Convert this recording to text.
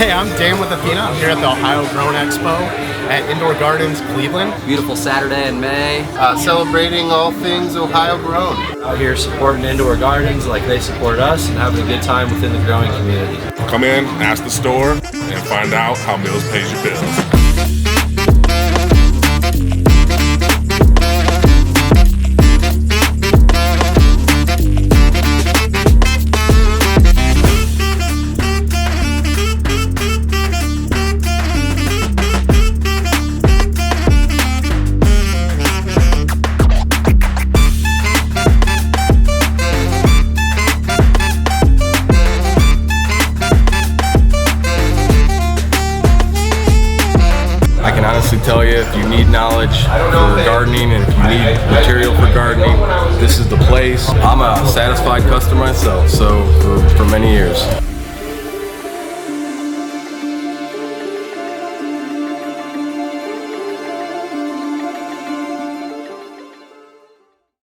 Hey, I'm Dan with Athena. I'm here at the Ohio Grown Expo at Indoor Gardens, Cleveland. Beautiful Saturday in May. Celebrating all things Ohio grown. Out here supporting Indoor Gardens like they support us and having a good time within the growing community. Come in, ask the store, and find out how Mills pays your bills. I can honestly tell you, if you need knowledge for gardening and if you need material for gardening, this is the place. I'm a satisfied customer myself, so for many years.